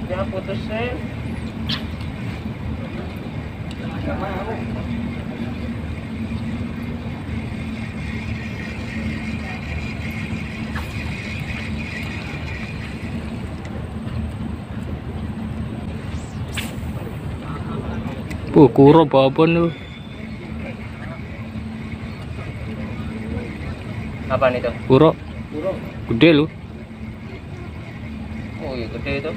Jangan putusin. Nggak mau. Kuro babon lu. Apaan itu? Kuro. Kuro. Gede lu. Oh iya gede itu.